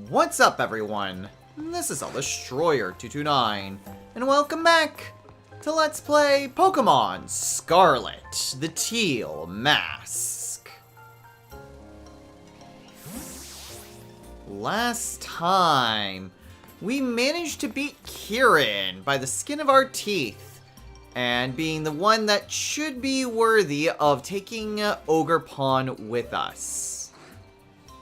What's up, everyone? This is Destroyer229, and welcome back to Let's Play Pokemon Scarlet, the Teal Mask. Last time, we managed to beat Kieran by the skin of our teeth, and being the one that should be worthy of taking Ogrepon with us.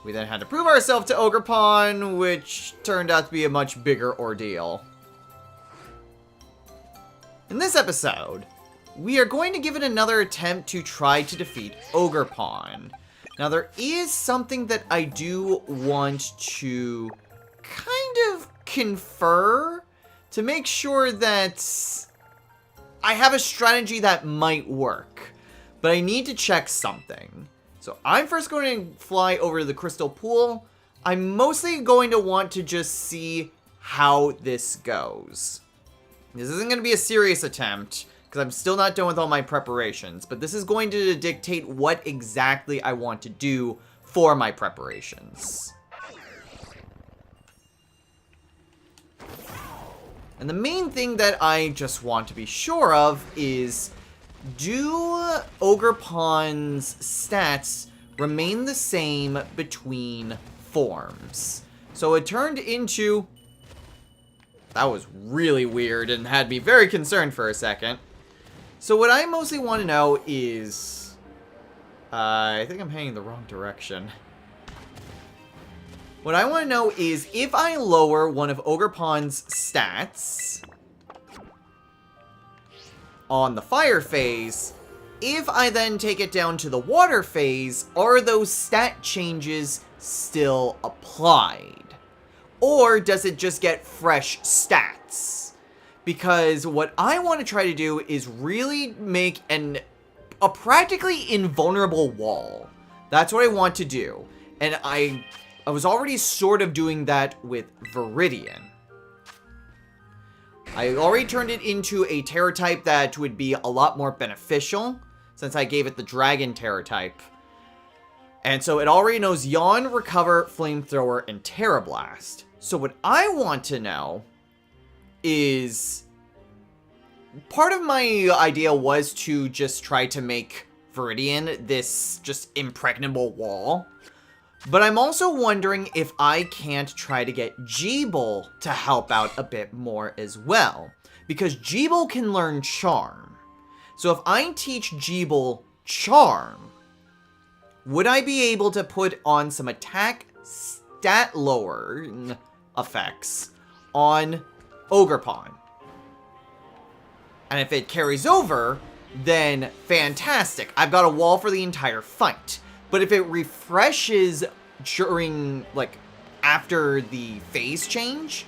We then had to prove ourselves to Ogrepon, which turned out to be a much bigger ordeal. In this episode, we are going to give it another attempt to try to defeat Ogrepon. Now, there is something that I do want to kind of confer to make sure that I have a strategy that might work, but I need to check something. So I'm first going to fly over to the Crystal Pool. I'm mostly going to want to just see how this goes. This isn't going to be a serious attempt, because I'm still not done with all my preparations, but this is going to dictate what exactly I want to do for my preparations. And the main thing that I just want to be sure of is, do Ogrepon's stats remain the same between forms? So it turned into... That was really weird and had me very concerned for a second. So what I mostly want to know is... I think I'm heading the wrong direction. What I want to know is, if I lower one of Ogrepon's stats on the fire phase, if I then take it down to the water phase, are those stat changes still applied? Or does it just get fresh stats? Because what I want to try to do is really make a practically invulnerable wall. That's what I want to do. And I was already sort of doing that with Viridian. I already turned it into a Terra type that would be a lot more beneficial, since I gave it the Dragon Terra type. And so it already knows Yawn, Recover, Flamethrower, and Terra Blast. So what I want to know is... Part of my idea was to just try to make Viridian this just impregnable wall. But I'm also wondering if I can't try to get Jeeble to help out a bit more as well. Because Jeeble can learn Charm. So if I teach Jeeble Charm, would I be able to put on some attack stat lowering effects on Ogrepon? And if it carries over, then fantastic. I've got a wall for the entire fight. But if it refreshes during, like, after the phase change,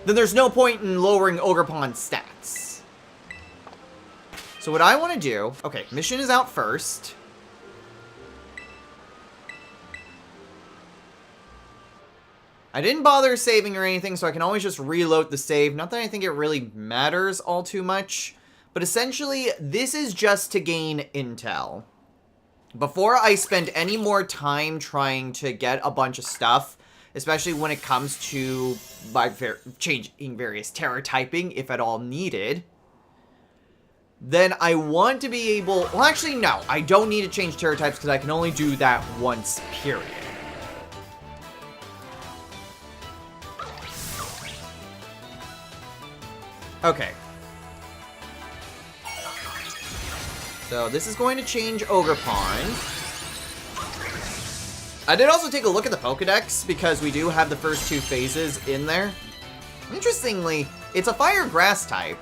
then there's no point in lowering Ogrepon's stats. So what I want to do... Okay, mission is out first. I didn't bother saving or anything, so I can always just reload the save. Not that I think it really matters all too much. But essentially, this is just to gain intel. Before I spend any more time trying to get a bunch of stuff, especially when it comes to changing various Terra typing, if at all needed, then I want to be able... Well, actually, no. I don't need to change Terra types because I can only do that once, period. Okay. So this is going to change Ogrepon. I did also take a look at the Pokedex, because we do have the first two phases in there. Interestingly, it's a fire grass type.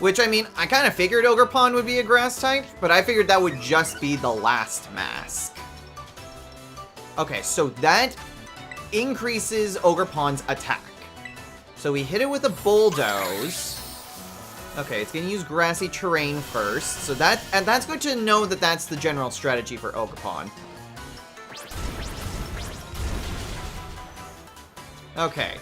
Which, I mean, I kind of figured Ogrepon would be a grass type, but I figured that would just be the last mask. Okay, so that increases Ogrepon's attack. So we hit it with a Bulldoze. Okay, it's going to use grassy terrain first. So that's good to know that that's the general strategy for Ogrepon. Okay.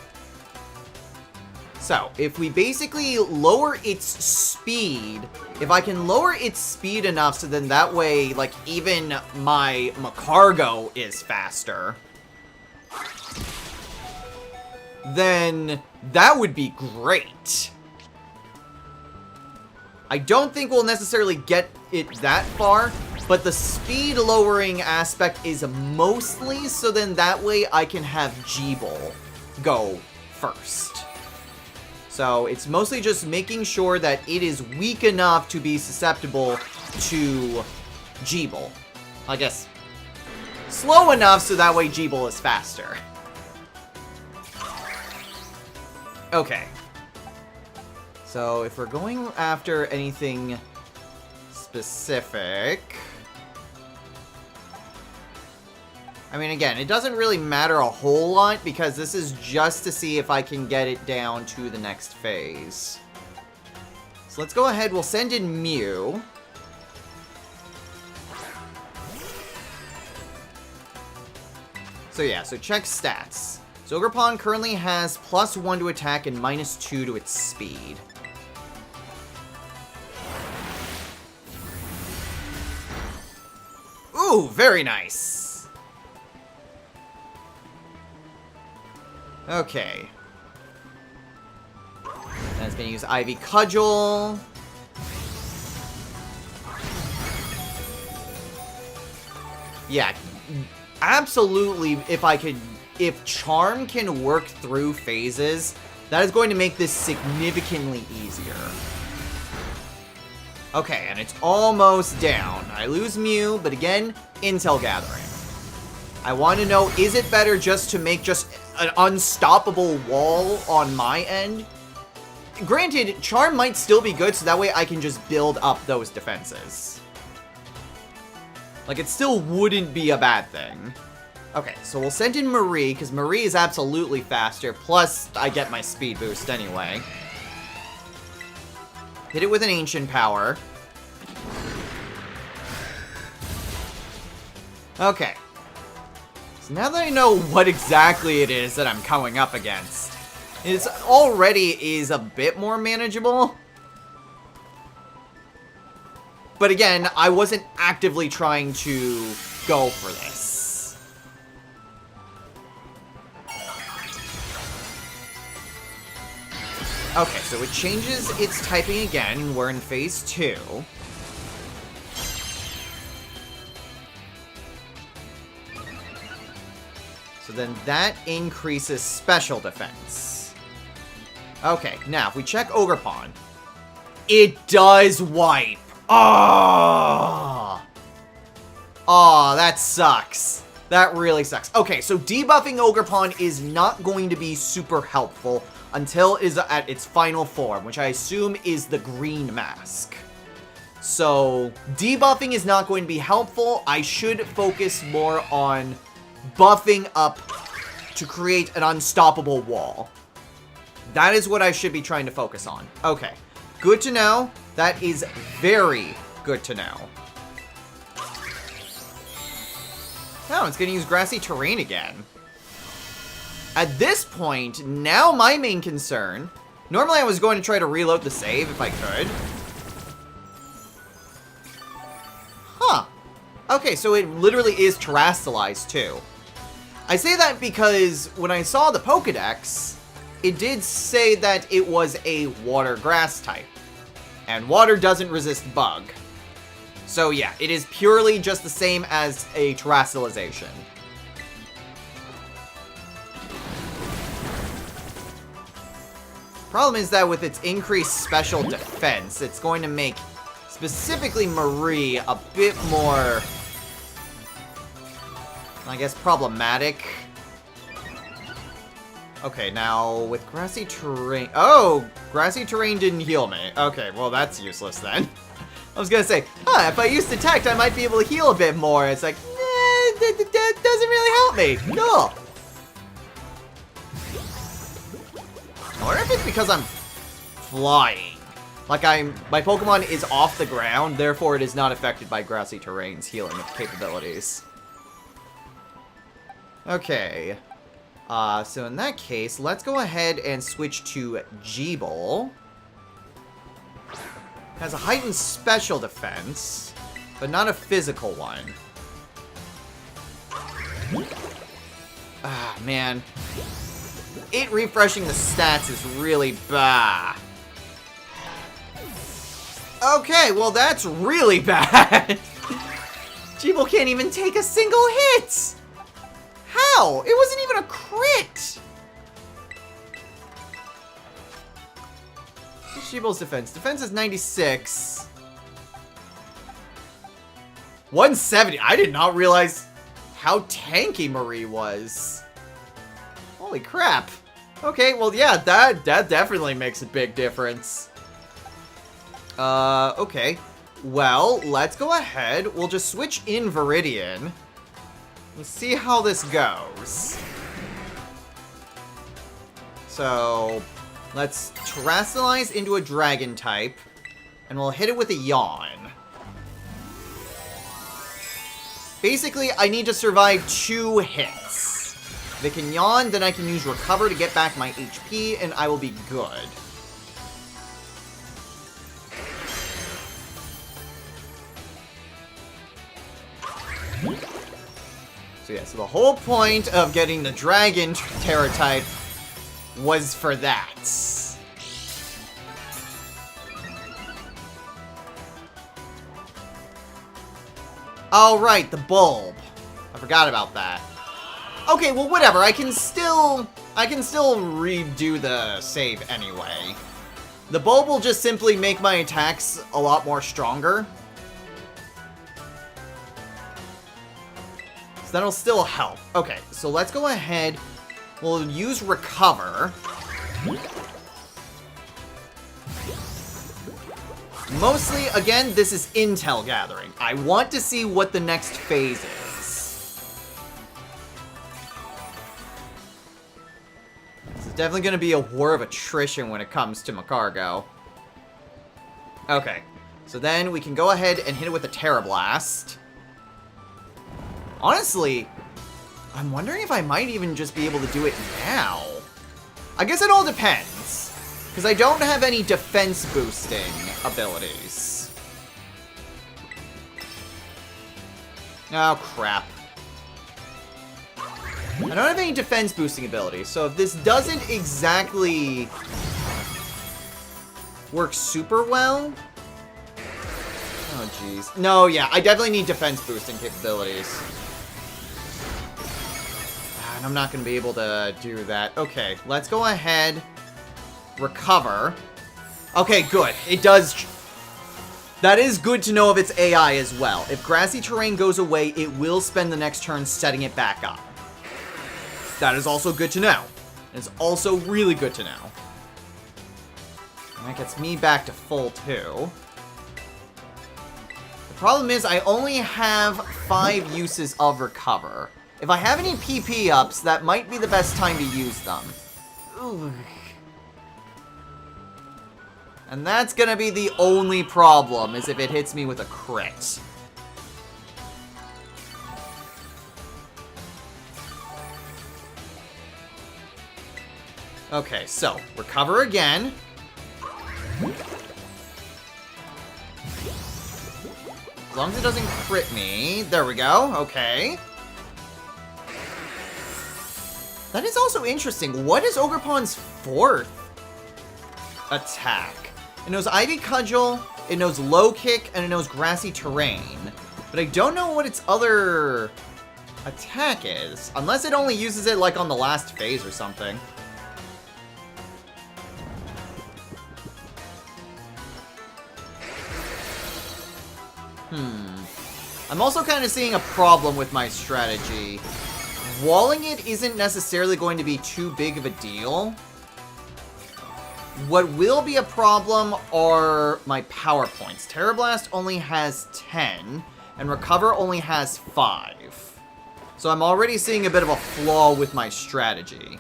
So, if we basically lower its speed, if I can lower its speed enough so then that way, like, even my Macargo is faster. then that would be great. I don't think we'll necessarily get it that far, but the speed lowering aspect is mostly so then that way I can have Jeeble go first. So it's mostly just making sure that it is weak enough to be susceptible to Jeeble. I guess slow enough so that way Jeeble is faster. Okay. So if we're going after anything specific... I mean, again, it doesn't really matter a whole lot because this is just to see if I can get it down to the next phase. So let's go ahead. We'll send in Mew. So yeah, so check stats. So Ogrepon currently has +1 to attack and -2 to its speed. Ooh, very nice. Okay. Then it's gonna use Ivy Cudgel. Yeah, absolutely. If Charm can work through phases, that is going to make this significantly easier. Okay, and it's almost down. I lose Mew, but again, intel gathering. I want to know, is it better just to make just an unstoppable wall on my end? Granted, Charm might still be good, so that way I can just build up those defenses. Like, it still wouldn't be a bad thing. Okay, so we'll send in Marie, because Marie is absolutely faster, plus I get my speed boost anyway. Hit it with an Ancient Power. Okay. So now that I know what exactly it is that I'm coming up against, it already is a bit more manageable. But again, I wasn't actively trying to go for this. Okay, so it changes its typing again. We're in phase 2. So then that increases special defense. Okay, now if we check Ogrepon, it does wipe. Oh! Oh, that sucks. That really sucks. Okay, so debuffing Ogrepon is not going to be super helpful until it is at its final form, which I assume is the green mask. So debuffing is not going to be helpful. I should focus more on buffing up to create an unstoppable wall. That is what I should be trying to focus on. Okay, good to know. That is very good to know. Oh, it's going to use Grassy Terrain again. At this point, now my main concern... Normally I was going to try to reload the save if I could. Huh. Okay, so it literally is Terrastalized too. I say that because when I saw the Pokedex, it did say that it was a water grass type. And water doesn't resist bug. So yeah, it is purely just the same as a Terrastalization. Problem is that with its increased special defense, it's going to make specifically Marie a bit more, I guess, problematic. Okay, now with Grassy Terrain... Oh! Grassy Terrain didn't heal me. Okay, well that's useless then. I was gonna say, if I use Detect, I might be able to heal a bit more. It's like, that doesn't really help me. No. I wonder if it's because I'm flying. Like my Pokemon is off the ground, therefore it is not affected by Grassy Terrain's healing capabilities. Okay. So in that case, let's go ahead and switch to Jeeble. Has a heightened special defense, but not a physical one. Ah, man. it refreshing the stats is really bad. Okay, well that's really bad. Jeeble can't even take a single hit. How? It wasn't even a crit. What's Jeeble's defense? Defense is 96. 170. I did not realize how tanky Marie was. Holy crap. Okay, well, yeah, that definitely makes a big difference. Okay. Well, let's go ahead. We'll just switch in Viridian. Let's see how this goes. So, let's Terastallize into a Dragon type, and we'll hit it with a Yawn. Basically, I need to survive 2 hits. If it can Yawn, then I can use Recover to get back my HP, and I will be good. So yeah, so the whole point of getting the Dragon Terra type was for that. Oh, right, the bulb. I forgot about that. Okay, well, whatever. I can still redo the save anyway. The bulb will just simply make my attacks a lot more stronger. So that'll still help. Okay, so let's go ahead. We'll use Recover. Mostly, again, this is intel gathering. I want to see what the next phase is. This is definitely going to be a war of attrition when it comes to Macargo. Okay, so then we can go ahead and hit it with a Terra Blast. Honestly, I'm wondering if I might even just be able to do it now. I guess it all depends, because I don't have any defense boosting abilities. Oh, crap. I don't have any defense boosting abilities, so if this doesn't exactly work super well... Oh, jeez. No, yeah, I definitely need defense boosting capabilities. And I'm not going to be able to do that. Okay, let's go ahead. Recover. Okay, good. It does... That is good to know of its AI as well. If grassy terrain goes away, it will spend the next turn setting it back up. That is also good to know. It's also really good to know. And that gets me back to full too. The problem is I only have 5 uses of Recover. If I have any PP ups, that might be the best time to use them. Ooh. And that's gonna be the only problem, is if it hits me with a crit. Okay, so, Recover again. As long as it doesn't crit me. There we go, okay. That is also interesting. What is Ogrepon's 4th attack? It knows Ivy Cudgel, it knows Low Kick, and it knows Grassy Terrain. But I don't know what its other attack is. Unless it only uses it, like, on the last phase or something. I'm also kind of seeing a problem with my strategy. Walling it isn't necessarily going to be too big of a deal. What will be a problem are my power points. Terra Blast only has 10, and Recover only has 5. So I'm already seeing a bit of a flaw with my strategy.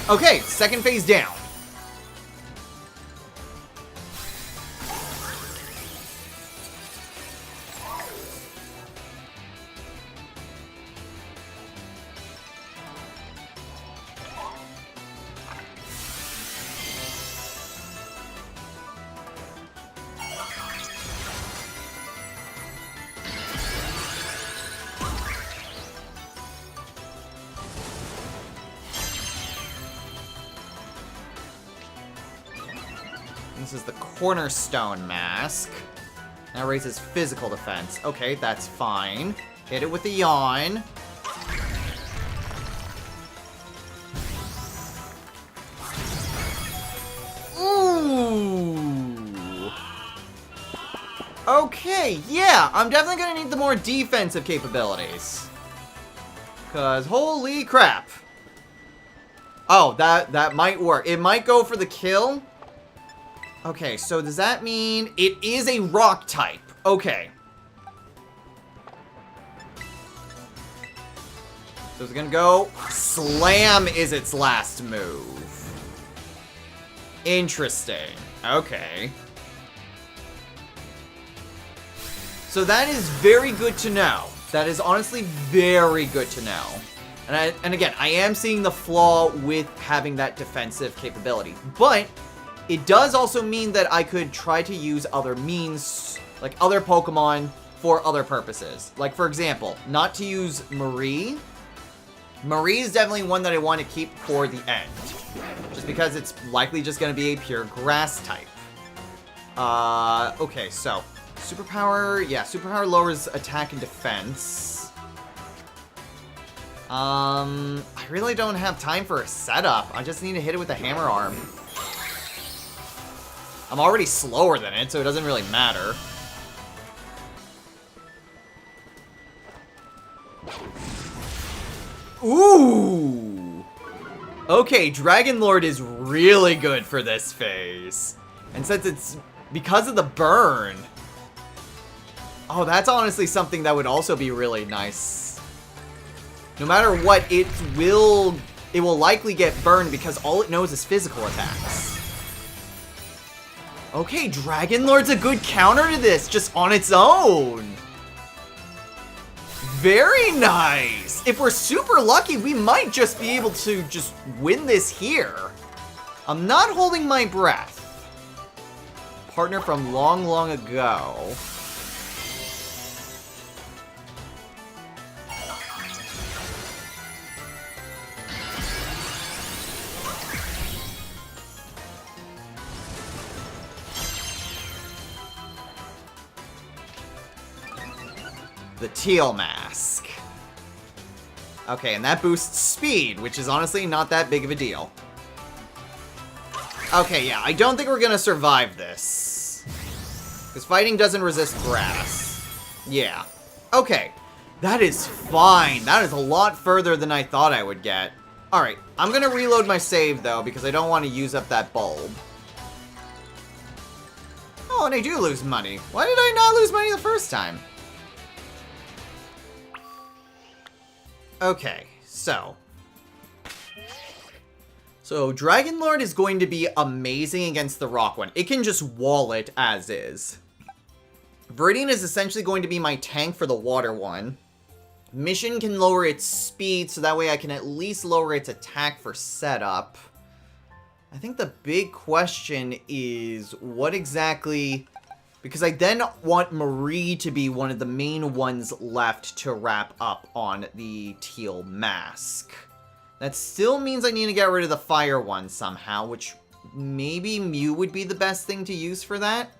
Okay, second phase down. This is the Cornerstone Mask. That raises physical defense. Okay, that's fine. Hit it with the Yawn. Ooh. Okay, yeah, I'm definitely gonna need the more defensive capabilities. Cause holy crap. Oh, that might work. It might go for the kill. Okay, so does that mean it is a rock type? Okay. So it's gonna go. Slam is its last move. Interesting. Okay. So that is very good to know. That is honestly very good to know. And again, I am seeing the flaw with having that defensive capability. But it does also mean that I could try to use other means, like other Pokemon, for other purposes. Like, for example, not to use Marie. Marie is definitely one that I want to keep for the end. Just because it's likely just going to be a pure grass type. Okay, so Superpower, yeah, Superpower lowers attack and defense. I really don't have time for a setup. I just need to hit it with the Hammer Arm. I'm already slower than it, so it doesn't really matter. Ooh! Okay, Dragon Lord is really good for this phase. And since it's because of the burn... Oh, that's honestly something that would also be really nice. No matter what, it will likely get burned because all it knows is physical attacks. Okay, Dragon Lord's a good counter to this, just on its own. Very nice. If we're super lucky, we might just be able to just win this here. I'm not holding my breath. Partner from long, long ago. The Teal Mask. Okay, and that boosts speed, which is honestly not that big of a deal. Okay, yeah, I don't think we're gonna survive this. Because fighting doesn't resist grass. Yeah. Okay, that is fine. That is a lot further than I thought I would get. Alright, I'm gonna reload my save, though, because I don't want to use up that bulb. Oh, and I do lose money. Why did I not lose money the first time? Okay, so Dragon Lord is going to be amazing against the rock one. It can just wall it as is. Viridian is essentially going to be my tank for the water one. Mission can lower its speed, so that way I can at least lower its attack for setup. I think the big question is what exactly... Because I then want Marie to be one of the main ones left to wrap up on the Teal Mask. That still means I need to get rid of the fire one somehow, which maybe Mew would be the best thing to use for that.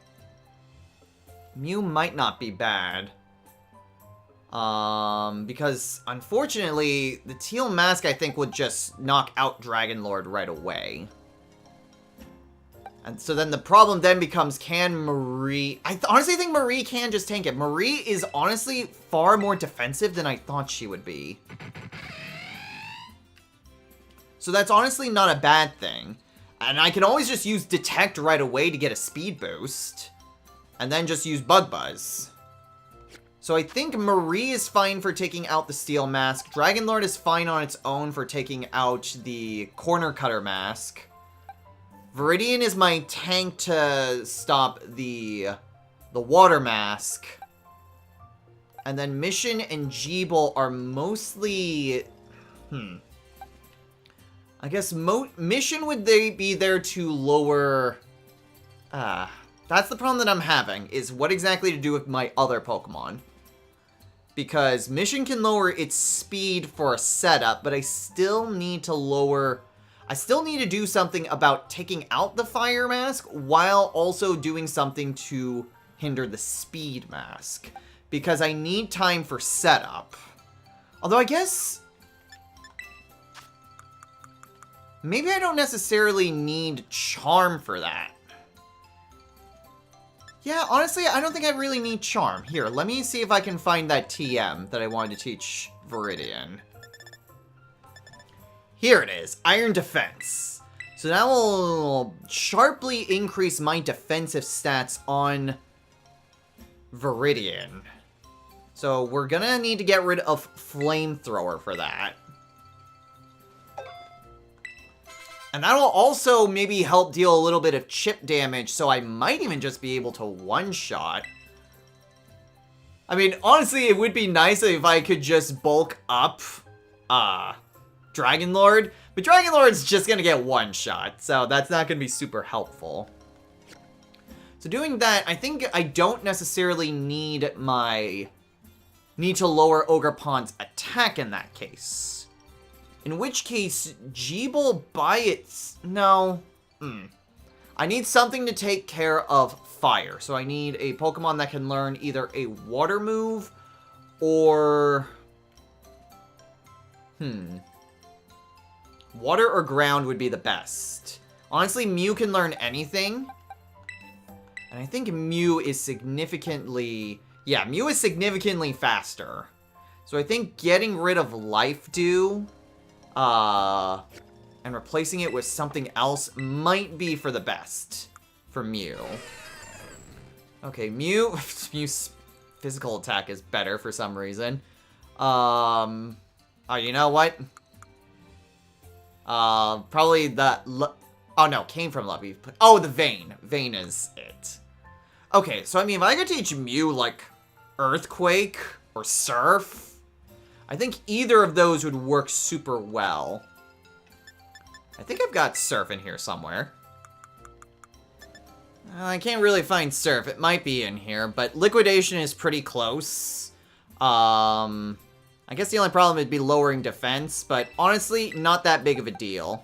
Mew might not be bad. Because unfortunately, the Teal Mask I think would just knock out Dragon Lord right away. And so then the problem then becomes, can Marie... I honestly think Marie can just tank it. Marie is honestly far more defensive than I thought she would be. So that's honestly not a bad thing. And I can always just use Detect right away to get a speed boost. And then just use Bug Buzz. So I think Marie is fine for taking out the Steel Mask. Dragon Lord is fine on its own for taking out the Corner Cutter Mask. Viridian is my tank to stop the Water Mask. And then Mission and Jeeble are mostly... I guess Mission would they be there to lower... that's the problem that I'm having, is what exactly to do with my other Pokemon. Because Mission can lower its speed for a setup, but I still need to lower... I still need to do something about taking out the fire mask while also doing something to hinder the speed mask. Because I need time for setup. Although I guess... maybe I don't necessarily need charm for that. Yeah, honestly, I don't think I really need charm. Here, let me see if I can find that TM that I wanted to teach Viridian. Here it is, Iron Defense. So that will sharply increase my defensive stats on Viridian. So we're gonna need to get rid of Flamethrower for that. And that'll also maybe help deal a little bit of chip damage, so I might even just be able to one-shot. I mean, honestly, it would be nice if I could just bulk up, Dragon Lord. But Dragon Lord's just gonna get one-shot, so that's not gonna be super helpful. So doing that, I think I don't necessarily need to lower Ogrepon's attack in that case. In which case, Jeeble by its... no. I need something to take care of fire. So I need a Pokemon that can learn either a water move or... water or ground would be the best. Honestly, Mew can learn anything. And I think Mew is significantly... yeah, Mew is significantly faster. So I think getting rid of Life Dew... and replacing it with something else might be for the best for Mew. Okay, Mew's physical attack is better for some reason. Oh, you know what? Probably the... oh, no, came from Lovey. Oh, the Vayne. Vayne is it. Okay, so I mean, if I could teach Mew, like, Earthquake or Surf... I think either of those would work super well. I think I've got Surf in here somewhere. I can't really find Surf. It might be in here, but Liquidation is pretty close. I guess the only problem would be lowering defense, but honestly, not that big of a deal.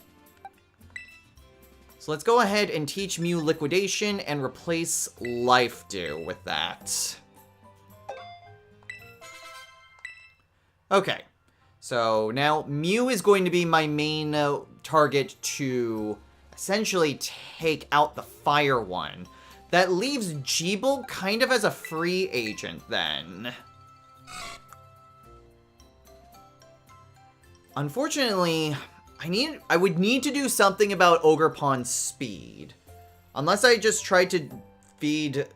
So let's go ahead and teach Mew Liquidation and replace Life Dew with that. Okay, so now Mew is going to be my main target to essentially take out the fire one. That leaves Jeeble kind of as a free agent then. Unfortunately, I would need to do something about Ogrepon's speed. Unless I just tried to feed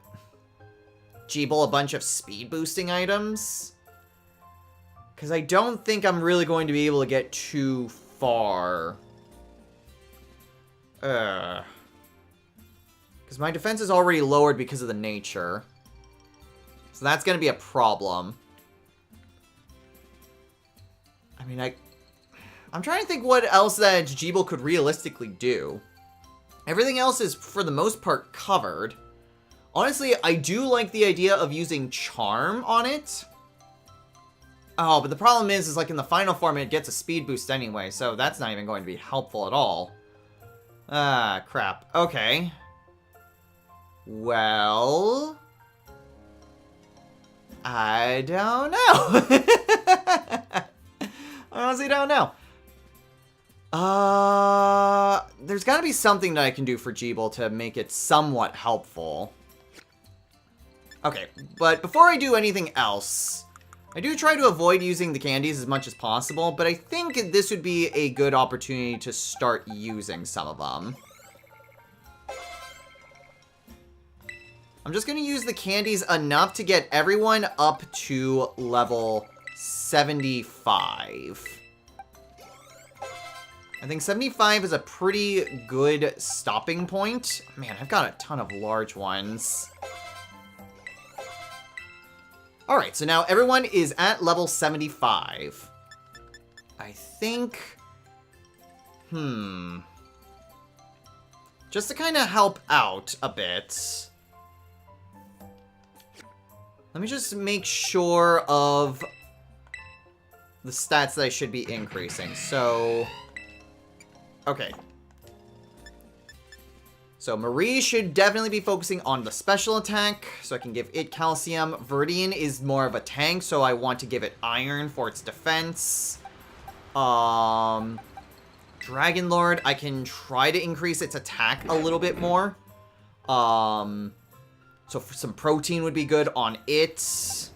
Jeeble a bunch of speed boosting items. Because I don't think I'm really going to be able to get too far. Because my defense is already lowered because of the nature. So that's going to be a problem. I mean, I'm trying to think what else that Jeeble could realistically do. Everything else is, for the most part, covered. Honestly, I do like the idea of using Charm on it. Oh, but the problem is like in the final form, it gets a speed boost anyway, so that's not even going to be helpful at all. Ah, crap. Okay. Well... I don't know. I honestly don't know. There's gotta be something that I can do for Jeeble to make it somewhat helpful. Okay, but before I do anything else... I do try to avoid using the candies as much as possible, but I think this would be a good opportunity to start using some of them. I'm just going to use the candies enough to get everyone up to level 75. I think 75 is a pretty good stopping point. Man, I've got a ton of large ones. Alright, so now everyone is at level 75. I think... just to kind of help out a bit... let me just make sure of the stats that I should be increasing. So... Okay. So Marie should definitely be focusing on the special attack, so I can give it calcium. Viridian is more of a tank, so I want to give it iron for its defense. Dragon Lord, I can try to increase its attack a little bit more. So for some protein would be good on it. So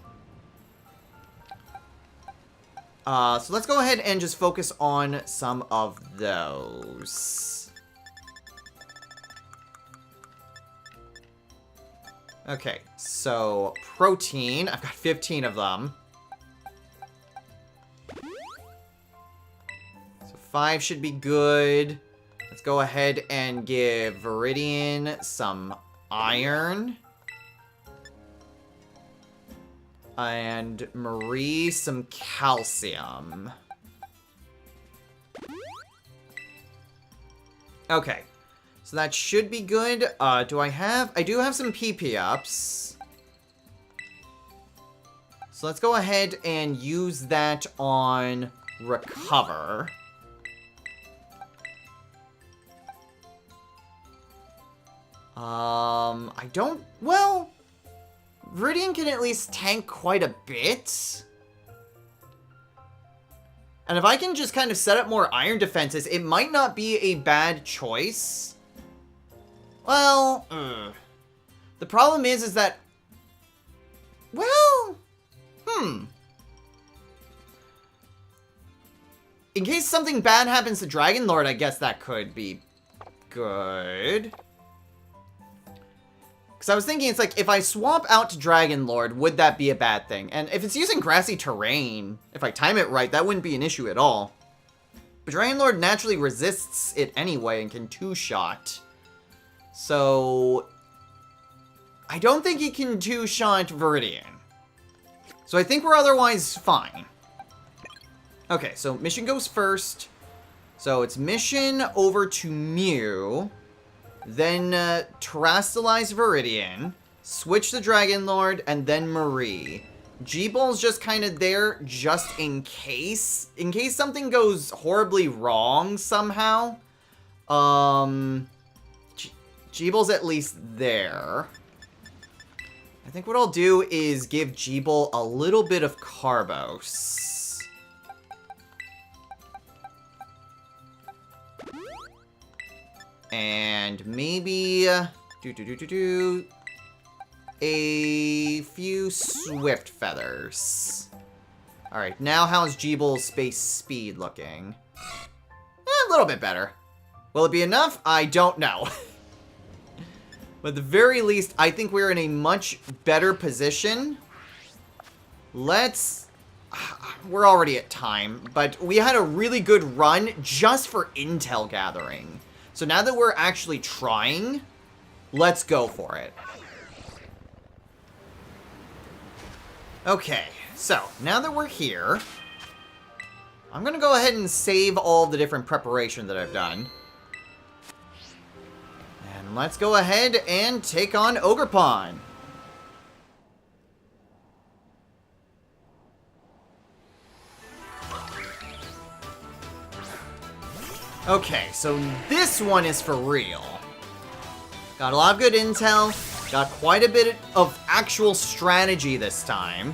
let's go ahead and just focus on some of those. Okay, so protein, I've got 15 of them. So 5 should be good. Let's go ahead and give Viridian some iron. And Marie some calcium. Okay. So that should be good. I do have some PP ups. So let's go ahead and use that on recover. Well, Viridian can at least tank quite a bit. And if I can just kind of set up more iron defenses, it might not be a bad choice. Well, the problem is that, well, in case something bad happens to Dragon Lord, I guess that could be good. Because I was thinking, it's like, if I swap out to Dragon Lord, would that be a bad thing? And if it's using grassy terrain, if I time it right, that wouldn't be an issue at all. But Dragon Lord naturally resists it anyway and can two-shot. So, I don't think he can two-shot Viridian. So I think we're otherwise fine. Okay, so mission goes first. So it's mission over to Mew. Then terrestrialize Viridian. Switch the Dragon Lord, and then Marie. G-Ball's just kind of there just in case. In case something goes horribly wrong somehow. G-Ball's at least there. I think what I'll do is give G-Ball a little bit of Carbos. And maybe... a few Swift Feathers. Alright, now how's G-Ball's space speed looking? A little bit better. Will it be enough? I don't know. But at the very least, I think we're in a much better position. We're already at time, but we had a really good run just for intel gathering. So now that we're actually trying, let's go for it. Okay, so now that we're here, I'm gonna go ahead and save all the different preparation that I've done. And let's go ahead and take on Ogrepon. Okay, so this one is for real. Got a lot of good intel. Got quite a bit of actual strategy this time.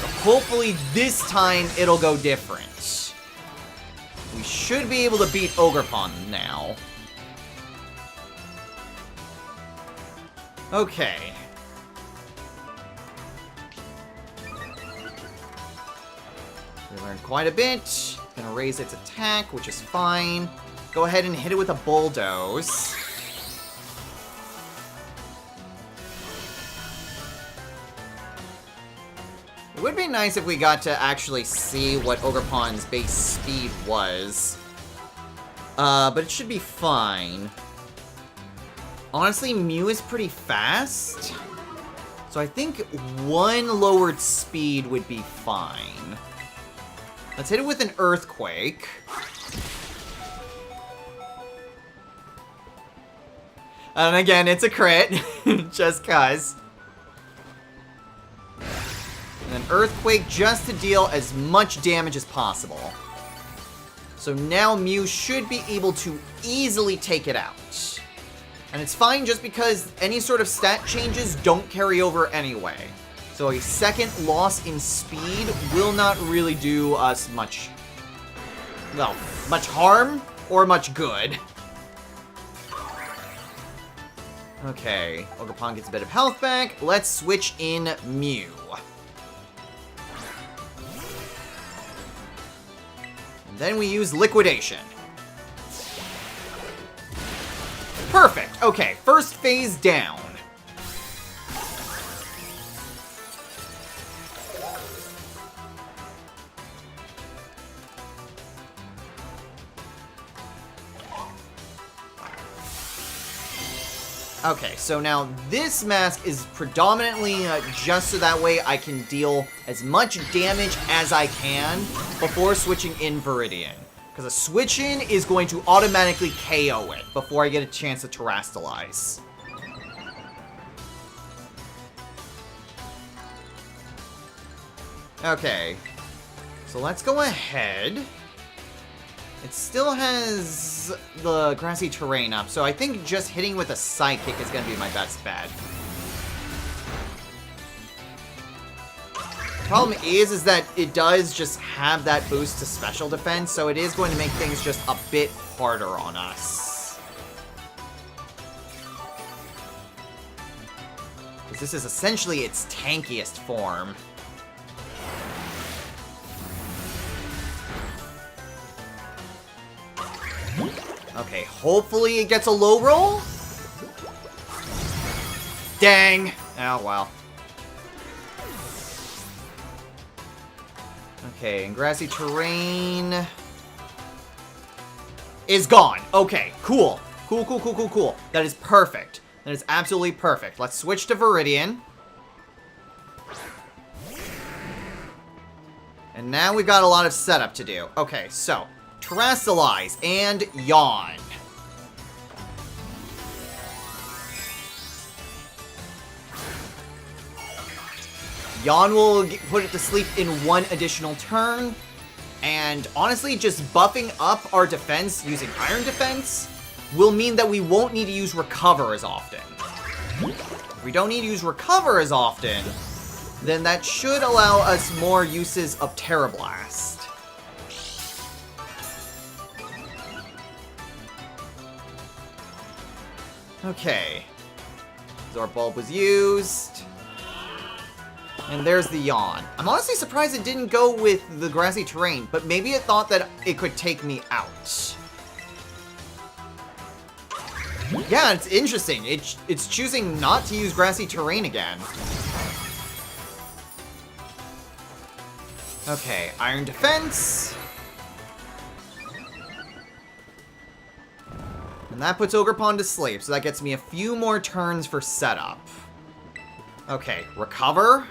So hopefully this time it'll go different. We should be able to beat Ogrepon now. Okay. We learned quite a bit. Gonna raise its attack, which is fine. Go ahead and hit it with a bulldoze. It would be nice if we got to actually see what Ogrepon's base speed was. But it should be fine. Honestly, Mew is pretty fast. So I think one lowered speed would be fine. Let's hit it with an Earthquake. And again, it's a crit. Just cuz. And an Earthquake just to deal as much damage as possible. So now Mew should be able to easily take it out. And it's fine just because any sort of stat changes don't carry over anyway. So a second loss in speed will not really do us much, well, much harm or much good. Okay, Ogrepon gets a bit of health back. Let's switch in Mew. And then we use Liquidation. Perfect. Okay, first phase down. Okay, so now this mask is predominantly just so that way I can deal as much damage as I can before switching in Viridian. Because a switch-in is going to automatically KO it before I get a chance to Terrastalize. Okay. So let's go ahead. It still has the grassy terrain up, so I think just hitting with a Psychic is going to be my best bet. The problem is that it does just have that boost to special defense, so it is going to make things just a bit harder on us. Because this is essentially its tankiest form. Okay, hopefully it gets a low roll. Dang. Oh, well. Okay, and grassy terrain is gone. Okay, cool. Cool. That is perfect. That is absolutely perfect. Let's switch to Viridian. And now we've got a lot of setup to do. Okay, so Terrastalize and Yawn. Yawn will put it to sleep in one additional turn, and honestly, just buffing up our defense using Iron Defense will mean that we won't need to use Recover as often. If we don't need to use Recover as often, then that should allow us more uses of Terra Blast. Okay. Absorb Bulb was used. And there's the Yawn. I'm honestly surprised it didn't go with the grassy terrain, but maybe it thought that it could take me out. Yeah, it's interesting. It's choosing not to use grassy terrain again. Okay, Iron Defense. And that puts Ogrepon to sleep, so that gets me a few more turns for setup. Okay, Recover.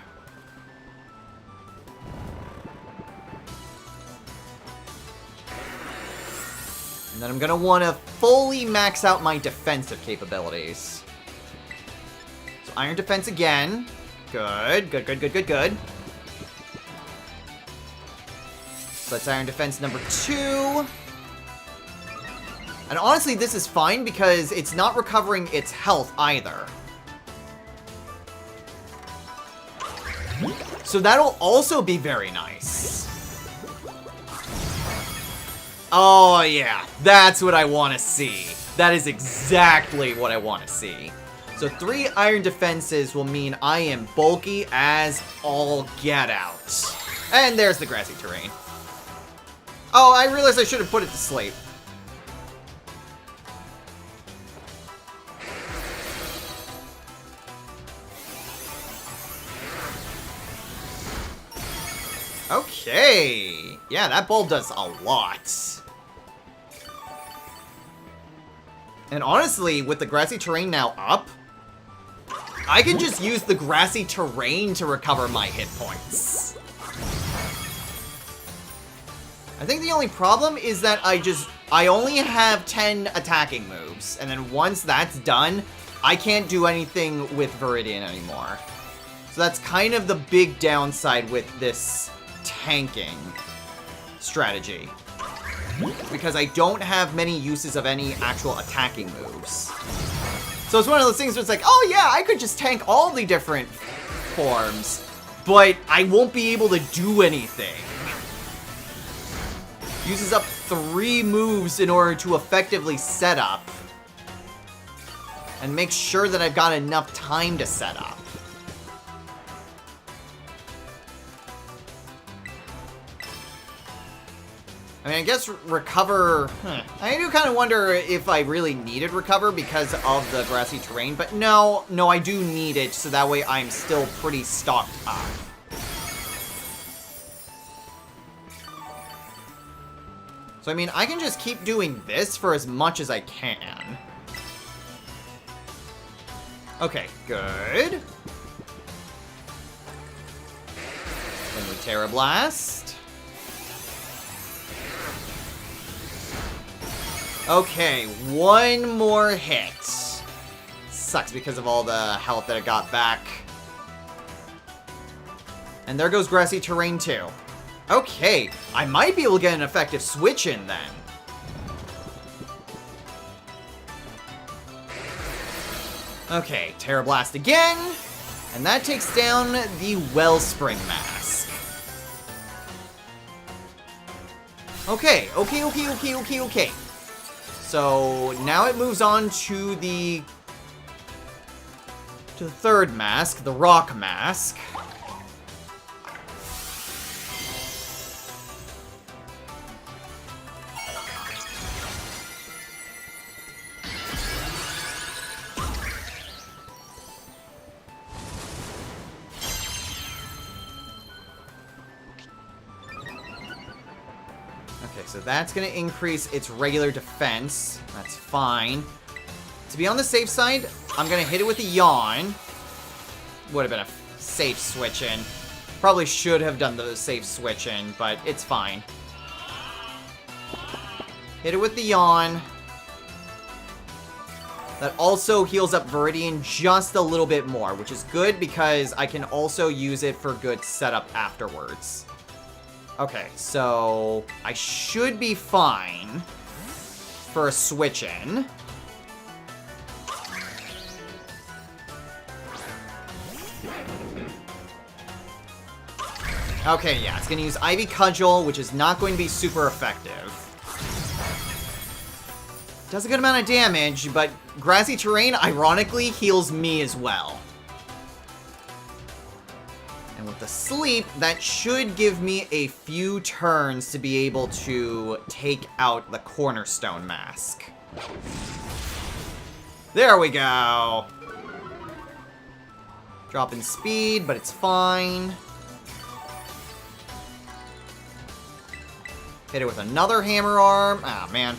And then I'm gonna want to fully max out my defensive capabilities. So Iron Defense again. Good. So that's Iron Defense number 2. And honestly, this is fine because it's not recovering its health either. So that'll also be very nice. Oh yeah, that's what I want to see. That is exactly what I want to see. So 3 Iron Defenses will mean I am bulky as all get out. And there's the grassy terrain. Oh, I realized I should have put it to sleep. Okay. Yeah, that bulb does a lot. And honestly, with the grassy terrain now up, I can just use the grassy terrain to recover my hit points. I think the only problem is that I only have 10 attacking moves, and then once that's done, I can't do anything with Viridian anymore. So that's kind of the big downside with this tanking strategy. Because I don't have many uses of any actual attacking moves. So it's one of those things where it's like, oh yeah, I could just tank all the different forms, but I won't be able to do anything. Uses up 3 moves in order to effectively set up. And make sure that I've got enough time to set up. I mean, I guess recover... I do kind of wonder if I really needed recover because of the grassy terrain, but no, I do need it, so that way I'm still pretty stocked up. So, I mean, I can just keep doing this for as much as I can. Okay, good. Then we Terra Blast. Okay, 1 more hit. Sucks because of all the health that I got back. And there goes Grassy Terrain too. Okay, I might be able to get an effective switch in then. Okay, Terra Blast again. And that takes down the Wellspring Mask. Okay. So now it moves on to the third mask, the Rock Mask. Okay, so that's going to increase its regular defense. That's fine. To be on the safe side, I'm going to hit it with a Yawn. Would have been a safe switch in. Probably should have done the safe switch in, but it's fine. Hit it with the Yawn. That also heals up Viridian just a little bit more, which is good because I can also use it for good setup afterwards. Okay, so I should be fine for a switch in. Okay, yeah, it's going to use Ivy Cudgel, which is not going to be super effective. Does a good amount of damage, but Grassy Terrain, ironically, heals me as well. And with the Sleep, that should give me a few turns to be able to take out the Cornerstone Mask. There we go! Drop in speed, but it's fine. Hit it with another Hammer Arm. Ah, man.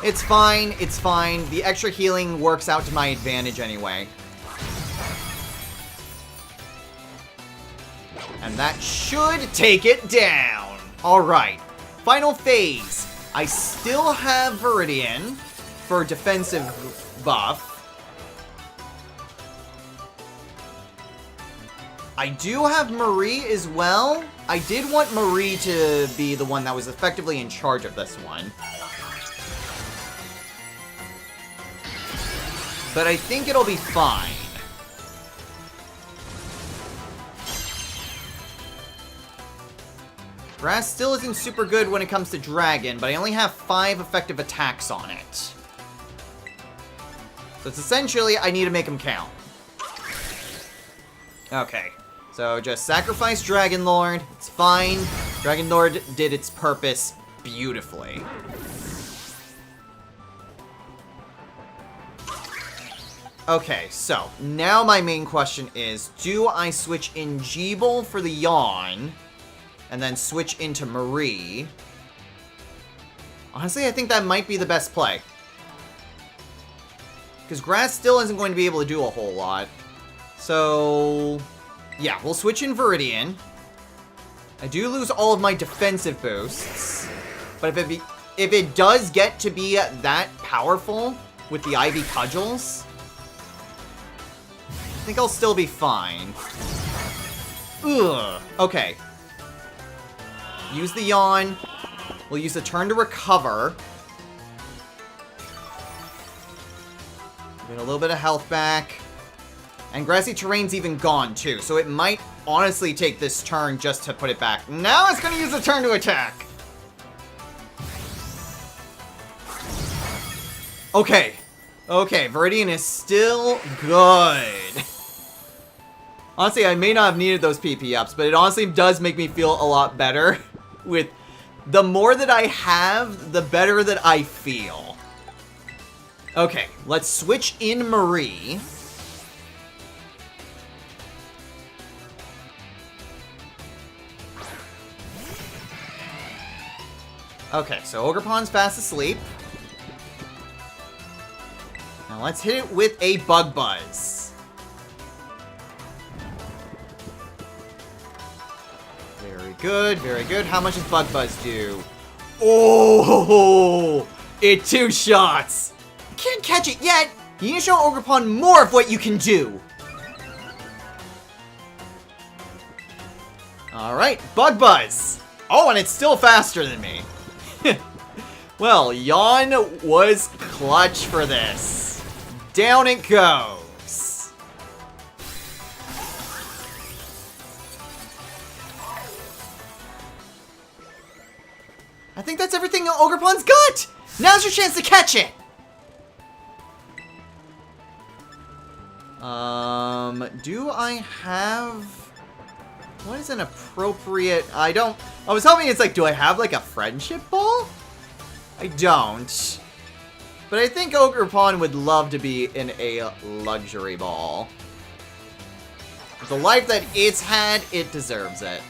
It's fine, it's fine. The extra healing works out to my advantage anyway. And that should take it down. Alright. Final phase. I still have Viridian for defensive buff. I do have Marie as well. I did want Marie to be the one that was effectively in charge of this one. But I think it'll be fine. Grass still isn't super good when it comes to Dragon, but I only have 5 effective attacks on it. So it's essentially, I need to make them count. Okay, so just sacrifice Dragon Lord. It's fine. Dragon Lord did its purpose beautifully. Okay, so now my main question is, do I switch in Jeeble for the Yawn, and then switch into Marie? Honestly, I think that might be the best play. Because Grass still isn't going to be able to do a whole lot. So, yeah, we'll switch in Viridian. I do lose all of my defensive boosts. But if it does get to be that powerful with the Ivy Cudgels, think I'll still be fine. Ugh. Okay. Use the yawn. We'll use the turn to recover. Get a little bit of health back. And grassy terrain's even gone too, so it might honestly take this turn just to put it back. Now it's gonna use the turn to attack. Okay. Okay, Viridian is still good. Honestly, I may not have needed those PP ups, but it honestly does make me feel a lot better. With the more that I have, the better that I feel. Okay, let's switch in Marie. Okay, so Ogrepon's fast asleep. Now let's hit it with a Bug Buzz. Very good, very good. How much does Bug Buzz do? Oh, it 2 shots. Can't catch it yet. You need to show Ogrepon more of what you can do. Alright, Bug Buzz. Oh, and it's still faster than me. Well, Yawn was clutch for this. Down it goes. I think that's everything Ogrepon's got! Now's your chance to catch it! Do I have... What is an appropriate... I was hoping it's like, do I have like a friendship ball? I don't. But I think Ogrepon would love to be in a luxury ball. With the life that it's had, it deserves it.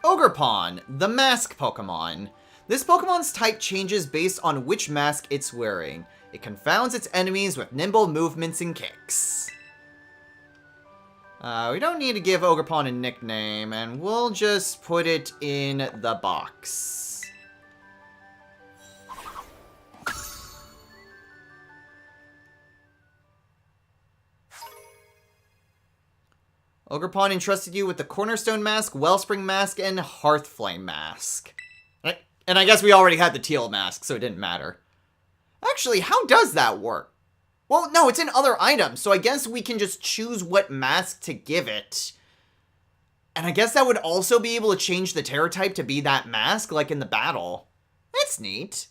Ogrepon, the mask Pokemon. This Pokemon's type changes based on which mask it's wearing. It confounds its enemies with nimble movements and kicks. We don't need to give Ogrepon a nickname, and we'll just put it in the box. Ogrepon entrusted you with the Cornerstone Mask, Wellspring Mask, and Hearthflame Mask. And I guess we already had the Teal Mask, so it didn't matter. Actually, how does that work? Well, no, it's in other items, so I guess we can just choose what mask to give it. And I guess that would also be able to change the Terra type to be that mask, like in the battle. That's neat.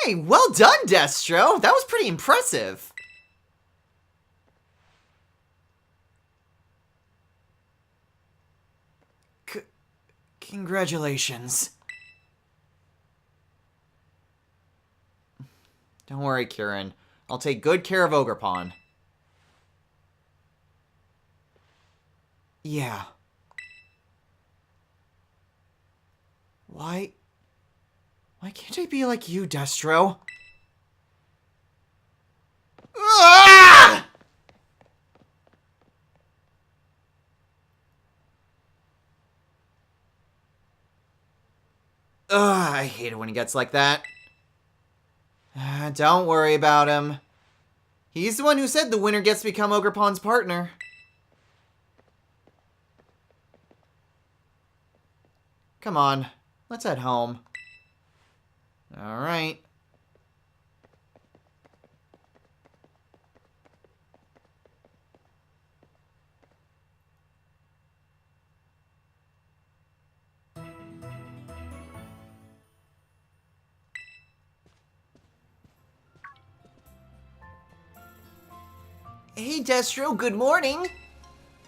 Hey, well done, Destro! That was pretty impressive. Congratulations. Don't worry, Kieran. I'll take good care of Ogrepon. Yeah. Why can't I be like you, Destro? Ah! Ugh, I hate it when he gets like that. Don't worry about him. He's the one who said the winner gets to become Ogrepon's partner. Come on, let's head home. Alright. Hey, Destro, good morning.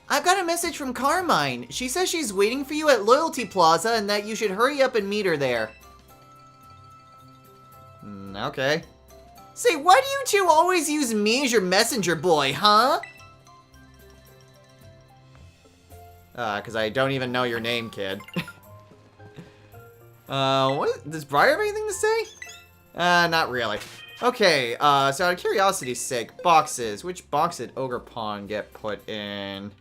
I've got a message from Carmine. She says she's waiting for you at Loyalty Plaza and that you should hurry up and meet her there. Okay. Say, why do you two always use me as your messenger boy, huh? Because I don't even know your name, kid. Does Briar have anything to say? Not really. Okay, so out of curiosity's sake, boxes. Which box did Ogrepon get put in?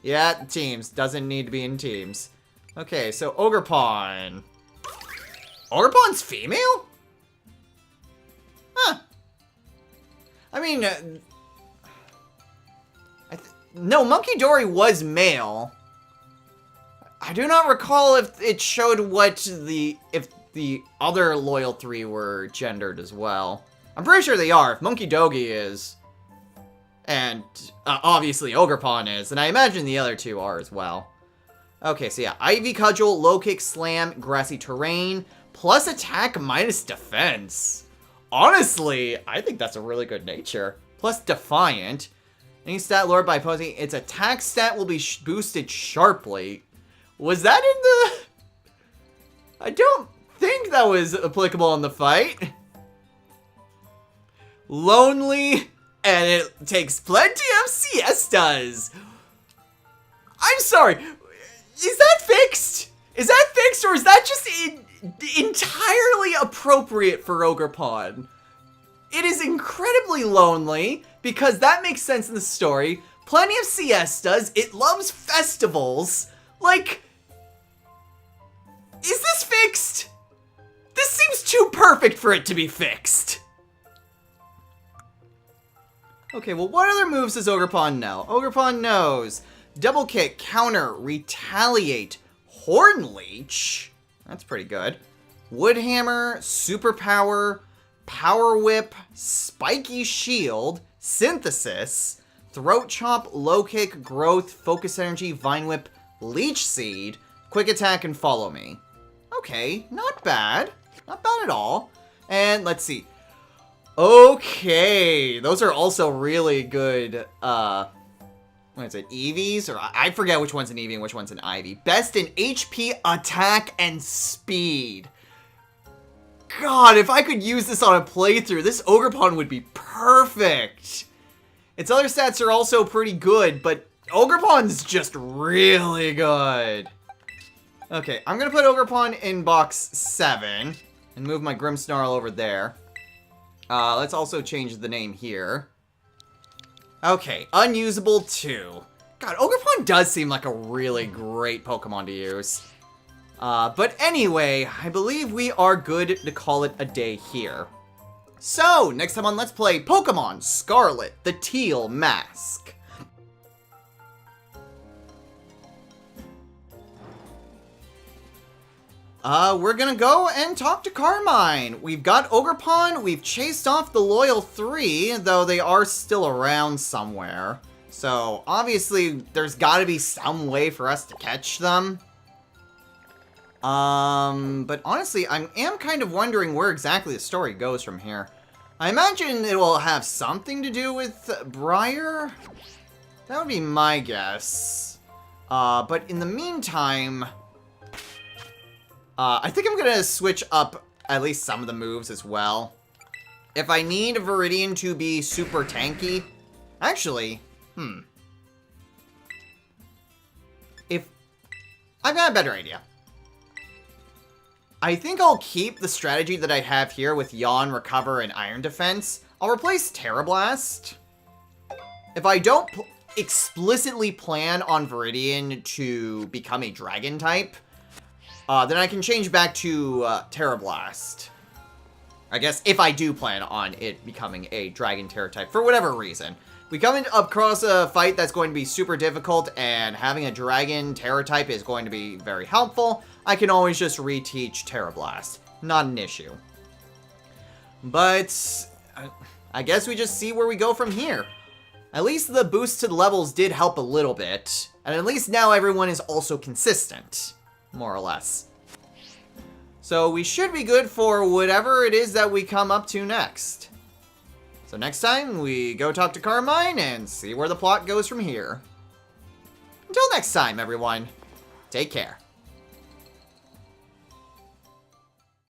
Yeah, teams. Doesn't need to be in teams. Okay, so Ogrepon. Ogrepon's female? Huh. I mean, no, Monkey Dory was male. I do not recall if it showed if the other loyal 3 were gendered as well. I'm pretty sure they are. If Monkey Dogi is, and obviously Ogrepon is, and I imagine the other 2 are as well. Okay, so yeah, Ivy Cudgel, Low Kick, Slam, Grassy Terrain, plus attack minus defense. Honestly, I think that's a really good nature. Plus Defiant. Any stat lowered by opposing its attack stat will be boosted sharply. Was that in the... I don't think that was applicable in the fight. Lonely, and it takes plenty of siestas. I'm sorry, is that fixed? Is that fixed, or is that just entirely appropriate for Ogrepon? It is incredibly lonely, because that makes sense in the story. Plenty of siestas, it loves festivals. Like, is this fixed? This seems too perfect for it to be fixed. Okay, well, what other moves does Ogrepon know? Ogrepon knows Double Kick, Counter, Retaliate, Horn Leech. That's pretty good. Wood Hammer, Superpower, Power Whip, Spiky Shield, Synthesis, Throat Chop, Low Kick, Growth, Focus Energy, Vine Whip, Leech Seed, Quick Attack, and Follow Me. Okay, not bad. Not bad at all. And let's see. Okay, those are also really good, what is it, EVs? Or I forget which one's an EV and which one's an Ivy. Best in HP, Attack, and Speed. God, if I could use this on a playthrough, this Ogrepon would be perfect. Its other stats are also pretty good, but Ogrepon's just really good. Okay, I'm gonna put Ogrepon in box 7 and move my Grimmsnarl over there. Let's also change the name here. Okay, Unusable 2. God, Ogrepon does seem like a really great Pokemon to use. But anyway, I believe we are good to call it a day here. So, next time on Let's Play Pokemon Scarlet, the Teal Mask. We're gonna go and talk to Carmine. We've got Ogrepon, we've chased off the Loyal 3, though they are still around somewhere. So, obviously, there's gotta be some way for us to catch them. But honestly, I am kind of wondering where exactly the story goes from here. I imagine it will have something to do with Briar? That would be my guess. But in the meantime... I think I'm gonna switch up at least some of the moves as well. If I need Viridian to be super tanky... Actually, If... I've got a better idea. I think I'll keep the strategy that I have here with Yawn, Recover, and Iron Defense. I'll replace Terra Blast. If I don't explicitly plan on Viridian to become a Dragon type... then I can change back to Terra Blast. I guess if I do plan on it becoming a Dragon Terra type, for whatever reason. We come across a fight that's going to be super difficult, and having a Dragon Terra type is going to be very helpful. I can always just reteach Terra Blast. Not an issue. But I guess we just see where we go from here. At least the boost to the levels did help a little bit, and at least now everyone is also consistent. More or less. So we should be good for whatever it is that we come up to next. So next time, we go talk to Carmine and see where the plot goes from here. Until next time, everyone, take care.